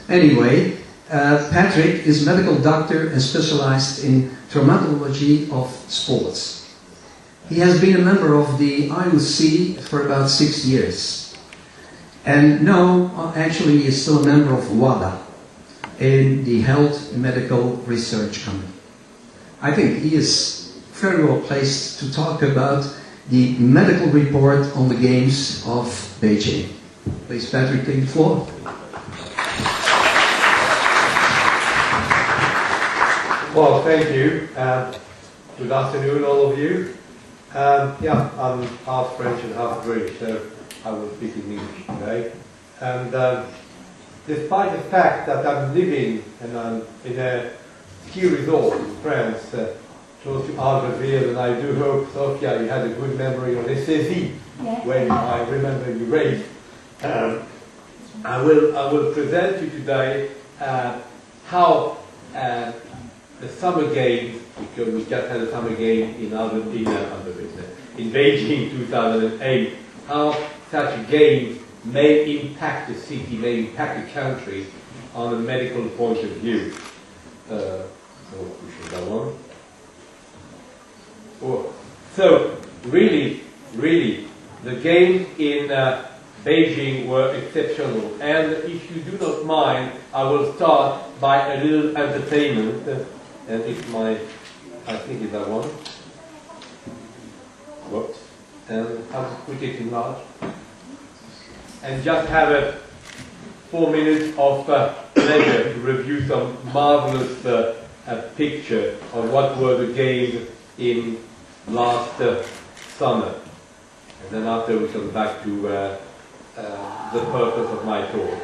Anyway, Patrick is a medical doctor and specialized in traumatology of sports. He has been a member of the IOC for about 6 years. And now, actually, he is still a member of WADA, in the Health Medical Research Company. I think he is very well placed to talk about the medical report on the Games of Beijing. Please, Patrick, take the floor. Well, thank you. Good afternoon, all of you. Yeah, I'm half French and half British, so I will speak in English today. And despite the fact that I'm living and I'm in a ski resort in France, close to Albertville, and I do hope, Sophia, you had a good memory on SSE, when I remember you raised. I will present you today how the summer games, because we just had a summer game in in Beijing 2008, how such a game may impact the city, may impact the country on a medical point of view. So we should go on. So really, the games in Beijing were exceptional. And if you do not mind, I will start by a little entertainment. And it's my, I think it's that one. Whoops. And I'll put it in large. And just have a 4 minutes of pleasure to review some marvelous picture of what were the games in last summer. And then after we come back to the purpose of my talk.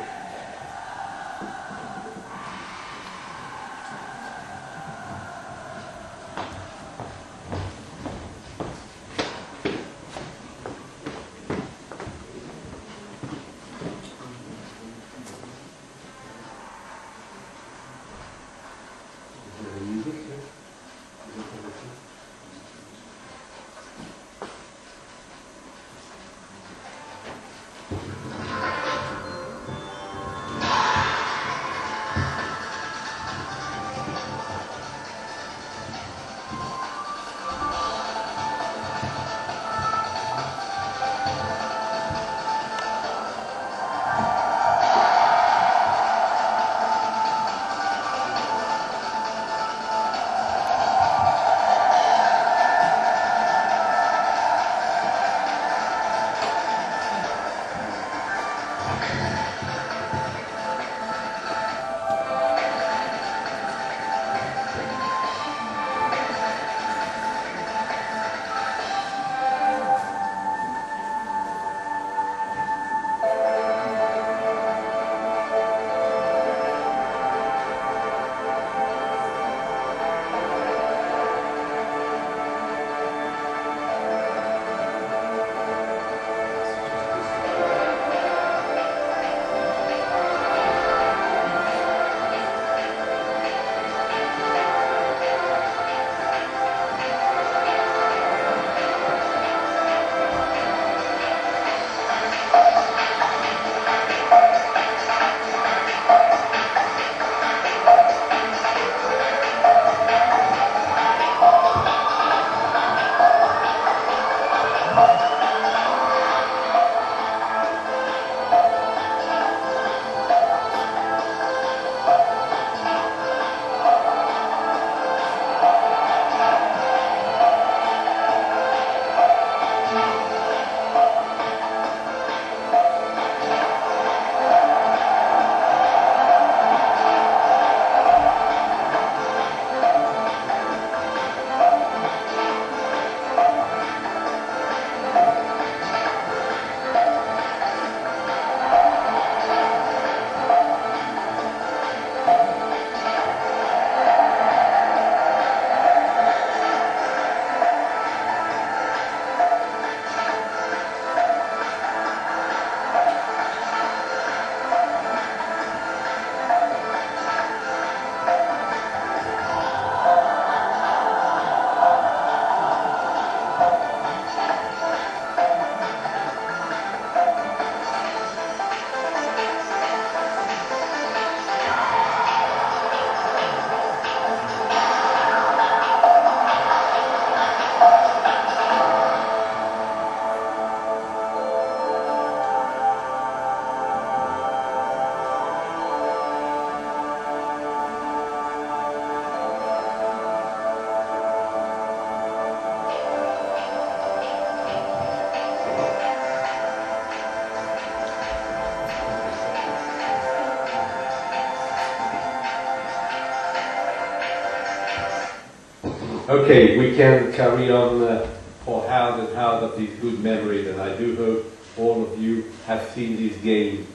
Okay, we can carry on for hours and hours of these good memories, and I do hope all of you have seen these games.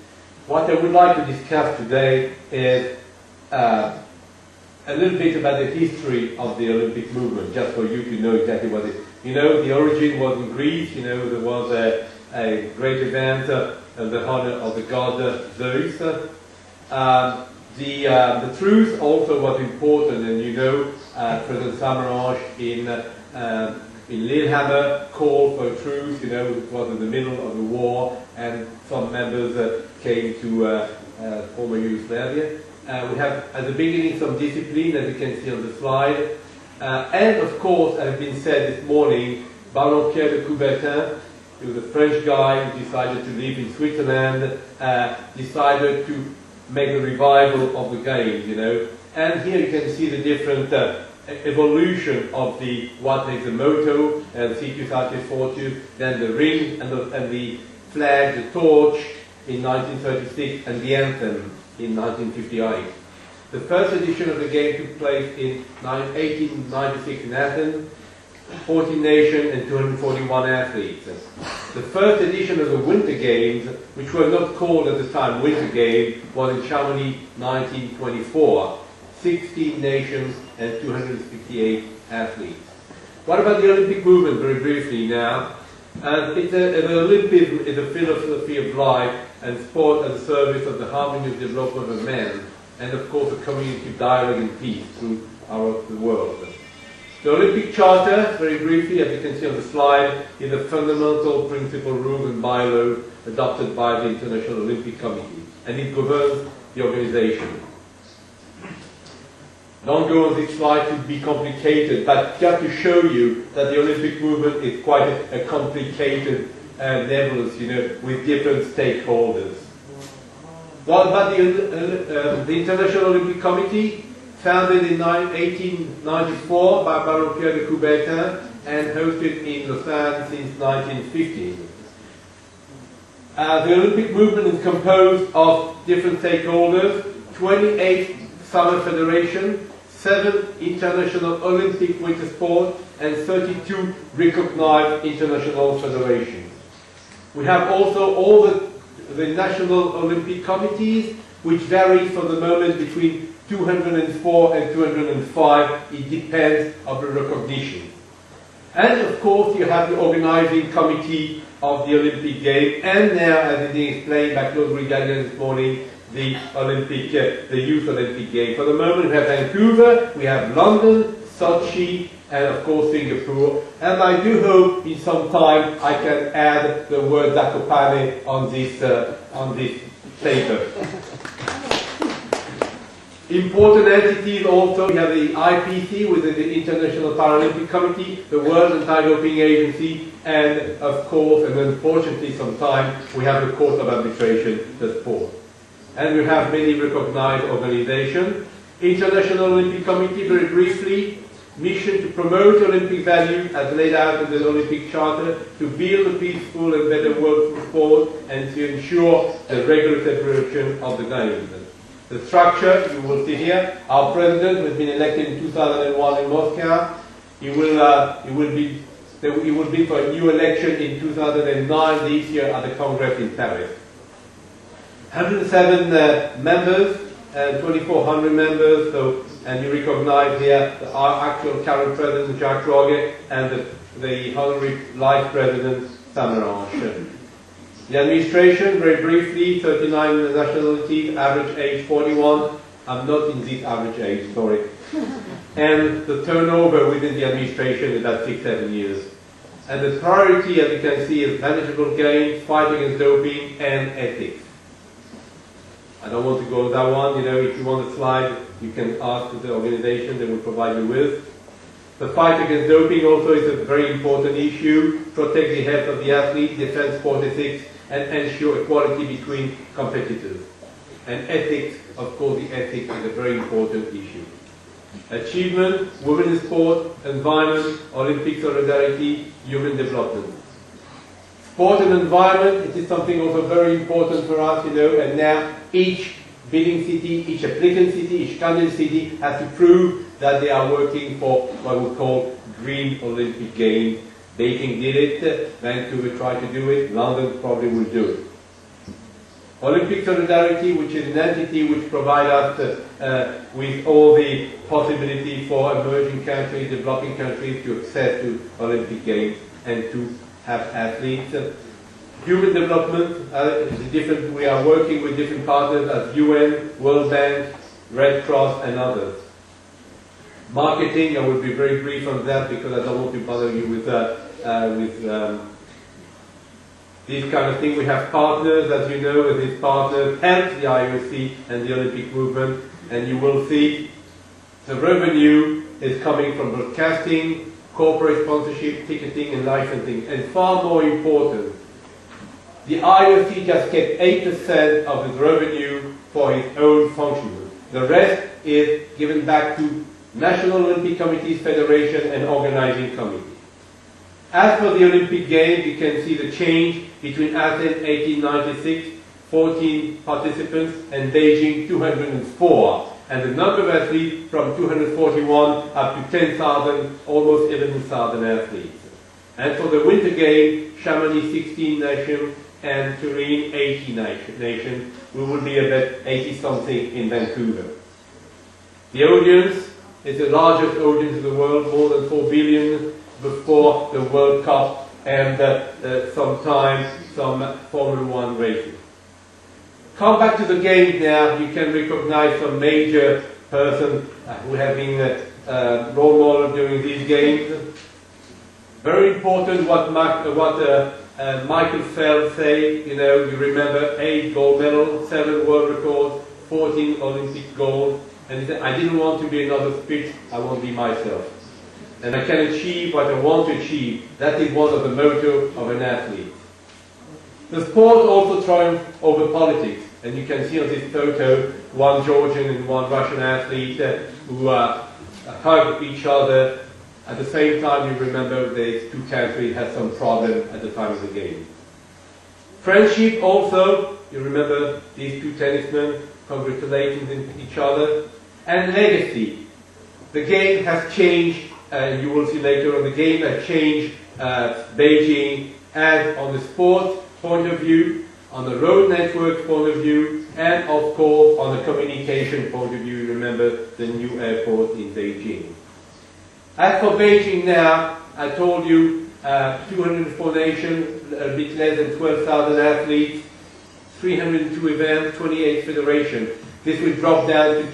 What I would like to discuss today is a little bit about the history of the Olympic movement, just for you to know exactly what it is. You know, the origin was in Greece. You know, there was a great event in the honor of the god Zeus. The truth also was important, and you know, President Samaranch in Lillehammer called for truth. You know, it was in the middle of the war, and some members came to former Yugoslavia. We have at the beginning some discipline, as you can see on the slide, and of course, as has been said this morning, Baron Pierre de Coubertin, who was a French guy who decided to live in Switzerland, decided to make a revival of the games, you know. And here you can see the different evolution of the what is the motto, Situs Artis Fortius, then the ring and the flag, the torch in 1936, and the anthem in 1958. The first edition of the game took place in 1896 in Athens, 14 nations and 241 athletes. The first edition of the Winter Games, which were not called at the time Winter Games, was in Chamonix 1924, 16 nations and 258 athletes. What about the Olympic movement, very briefly now? Olympism is a philosophy of life and sport as a service of the harmonious development of men, and of course a community of dialogue and peace throughout the world. The Olympic Charter, very briefly, as you can see on the slide, is a fundamental principle, rules and bylaws adopted by the International Olympic Committee, and it governs the organization. Don't go on this slide to be complicated, but just to show you that the Olympic movement is quite a complicated nebulous, you know, with different stakeholders. What about the International Olympic Committee? Founded in 1894 by Baron Pierre de Coubertin and hosted in Lausanne since 1915. The Olympic movement is composed of different stakeholders, 28 summer federations, 7 international Olympic winter sports, and 32 recognized international federations. We have also all the national Olympic committees, which vary for the moment between 204 and 205, it depends on the recognition. And of course you have the organizing committee of the Olympic Games, and now, as it is explained by Claude Brigadier this morning, the Youth Olympic Games. For the moment we have Vancouver, we have London, Sochi, and of course Singapore. And I do hope in some time I can add the word Zakopane on this paper. Important entities also, we have the IPC, which is the International Paralympic Committee, the World Anti-Doping Agency, and of course, and unfortunately sometimes, we have the Court of Arbitration, the sport. And we have many recognized organizations. International Olympic Committee, very briefly, mission to promote Olympic values as laid out in the Olympic Charter, to build a peaceful and better world for sport, and to ensure the regular celebration of the Games. The structure, you will see here, our president, who has been elected in 2001 in Moscow, he will be for a new election in 2009, this year at the Congress in Paris. 107 members, 2,400 members, so, and you recognize here our actual current president, Jacques Rogue, and the honorary vice president, Samaranch. The administration, very briefly, 39 nationalities, average age 41. I'm not in this average age, sorry. And the turnover within the administration is about 6-7 years. And the priority, as you can see, is manageable gains, fight against doping, and ethics. I don't want to go on that one. You know, if you want a slide, you can ask the organization, they will provide you with. The fight against doping also is a very important issue. Protect the health of the athlete, defend sport ethics, and ensure equality between competitors. And ethics, of course, the ethics is a very important issue. Achievement, women in sport, environment, Olympic solidarity, human development. Sport and environment, it is something also very important for us, you know, and now each bidding city, each applicant city, each candidate city has to prove that they are working for what we call Green Olympic Games. Beijing did it, Vancouver tried to do it, London probably will do it. Olympic Solidarity, which is an entity which provides us with all the possibility for emerging countries, developing countries to access to Olympic Games and to have athletes. Human development, we are working with different partners as UN, World Bank, Red Cross and others. Marketing, I will be very brief on that because I don't want to bother you with these kind of things. We have partners, as you know, and these partners help the IOC and the Olympic movement, and you will see the revenue is coming from broadcasting, corporate sponsorship, ticketing and licensing, and far more important, the IOC just kept 8% of its revenue for its own functioning. The rest is given back to National Olympic Committees, Federation and Organizing Committee. As for the Olympic Games, you can see the change between Athens 1896, 14 participants, and Beijing 204. And the number of athletes from 241 up to 10,000, almost 11,000 athletes. And for the Winter Games, Chamonix 16 nations and Turin 80 nations. We will be about 80-something in Vancouver. The audience is the largest audience in the world, more than 4 billion before the World Cup and sometimes some Formula 1 racing. Come back to the games now. You can recognize some major persons who have been role models during these games. Very important what Michael Phelps said. You know, you remember 8 gold medals, 7 world records, 14 Olympic gold. And he said, I didn't want to be another speech, I want to be myself. And I can achieve what I want to achieve. That is one of the motto of an athlete. The sport also triumphed over politics. And you can see on this photo, one Georgian and one Russian athlete who hug each other. At the same time, you remember these two countries had some problem at the time of the game. Friendship also, you remember these two tennismen congratulating each other. And legacy. The game has changed, you will see later on, the game has changed Beijing as on the sport point of view, on the road network point of view, and of course on the communication point of view. Remember the new airport in Beijing. As for Beijing now, I told you 204 nations, a bit less than 12,000 athletes, 302 events, 28 federations. This will drop down to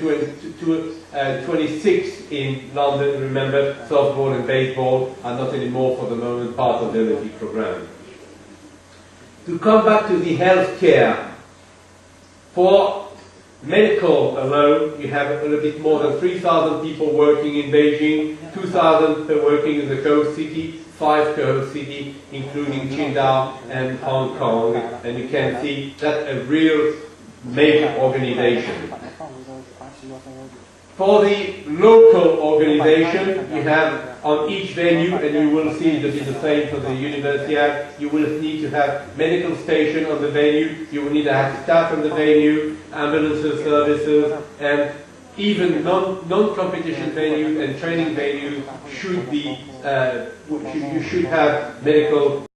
26 in London. Remember, softball and baseball are not anymore for the moment part of the Olympic program. To come back to the healthcare, for medical alone, you have a little bit more than 3,000 people working in Beijing, 2,000 working in the coast city, 5 coast cities, including Qingdao and Hong Kong. And you can see that's a real major organization. For the local organization, you have on each venue, and you will see that it's the same for the university, you will need to have medical station on the venue, you will need to have staff on the venue, ambulances services, and even non-competition venues and training venues should be, you should have medical